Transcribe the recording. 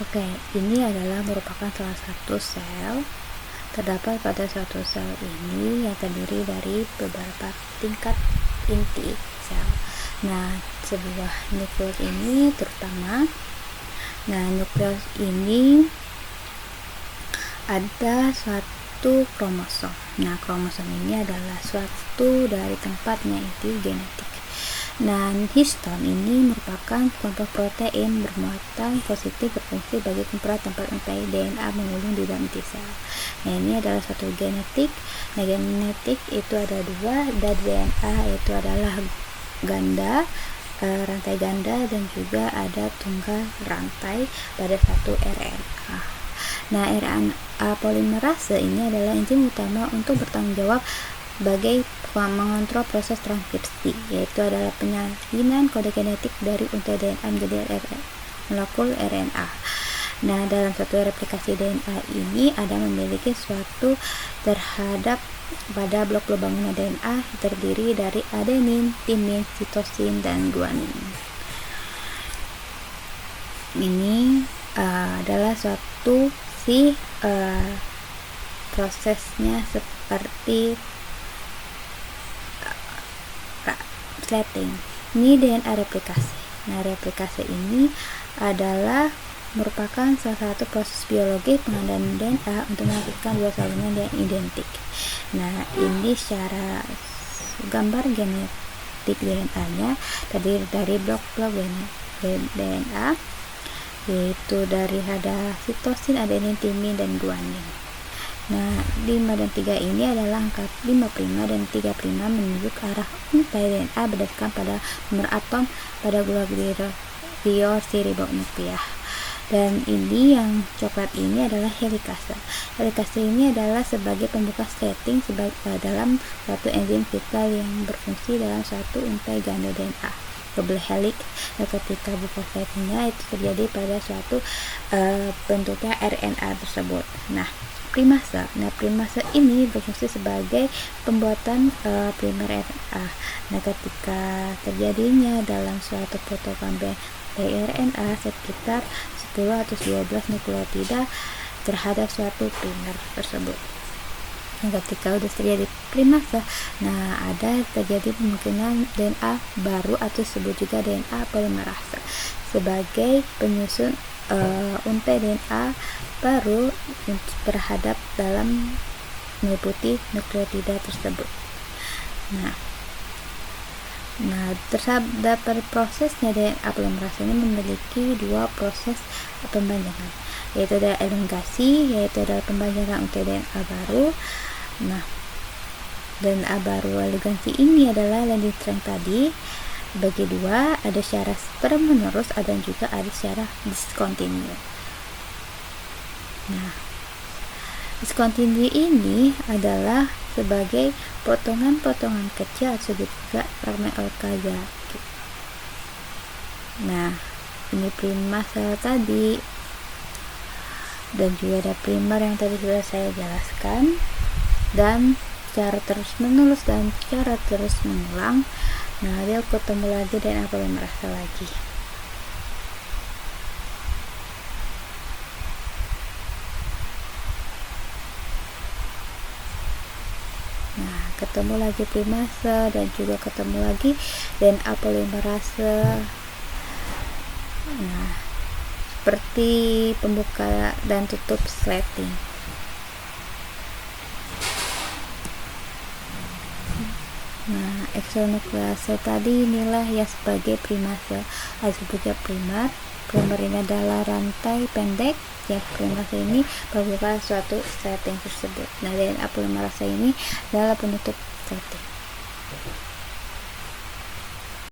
Oke, ini adalah merupakan salah satu sel. Terdapat pada suatu sel ini yang terdiri dari beberapa tingkat inti sel. Nah, sebuah nukleus ini terutama, nukleus ini ada suatu kromosom. Nah, kromosom ini adalah suatu dari tempatnya inti genetik. Nah, histon ini merupakan kelompok protein bermuatan positif berfungsi sebagai tempat untai DNA mengulung di dalam inti sel. Nah, ini adalah suatu genetik. Nah, genetik itu ada dua, dan DNA itu adalah ganda, rantai ganda, dan juga ada tunggal rantai pada satu RNA. Nah, RNA polimerase ini adalah enzim utama untuk bertanggung jawab sebagai mengontrol proses transkripsi, yaitu adalah penyalinan kode genetik dari untai DNA menjadi molekul RNA. Nah, dalam satu replikasi DNA ini ada memiliki suatu terhadap pada blok bangunan DNA terdiri dari adenin, timin, sitosin, dan guanin. Ini adalah suatu prosesnya seperti plating. Ini DNA replikasi. Nah, replikasi ini adalah merupakan salah satu proses biologi pengadaan DNA untuk menghasilkan dua salinan yang identik. Nah, ini secara gambar genetik DNA-nya terdiri dari blok-blok DNA, yaitu dari ada sitosin, adenin, timin, dan guanin. Nah, 5 dan 3 ini adalah angka 5' dan 3' menunjuk arah untai DNA berdasarkan pada nomor atom pada gliosiliribonukleah. Dan ini yang coklat ini adalah helikase. Helikase ini adalah sebagai pembuka setting dalam suatu enzim vital yang berfungsi dalam suatu untai ganda DNA. Double helix. Nah, ketika buka settingnya itu terjadi pada suatu bentuknya RNA tersebut. Nah, primase. Nah, primase ini berfungsi sebagai pembuatan primer RNA. Nah, ketika terjadinya dalam suatu protokan RNA sekitar 10 atau 12 nukleotida terhadap suatu primer tersebut. Nah, ketika sudah terjadi primase, nah ada terjadi kemungkinan DNA baru atau disebut juga DNA polimerase sebagai penyusun untai DNA baru terhadap dalam meliputi nukleotida tersebut. Nah, terhadap prosesnya DNA polimerase ini memiliki dua proses pempanjangan, yaitu ada elongasi, yaitu adalah pempanjangan untai DNA baru. Nah, DNA baru elongasi ini adalah landing strength tadi bagi dua, ada secara terus menerus dan juga ada secara discontinue. Nah, discontinue ini adalah sebagai potongan-potongan kecil atau juga fragmen organza. Nah, ini primase tadi, dan juga ada primer yang tadi sudah saya jelaskan, dan secara terus menerus dan secara terus mengulang. Nah, dia ketemu lagi dan apa yang merasa lagi. Nah, ketemu lagi primase dan juga ketemu lagi DNA polimerase. Nah, seperti pembuka dan tutup slating. Nah, exonuklease tadi inilah yang sebagai primase. Disebutnya primer. Primer ini adalah rantai pendek. Ya, primase ini membuka suatu setting tersebut. Nah, DNA polimerase ini adalah penutup setting.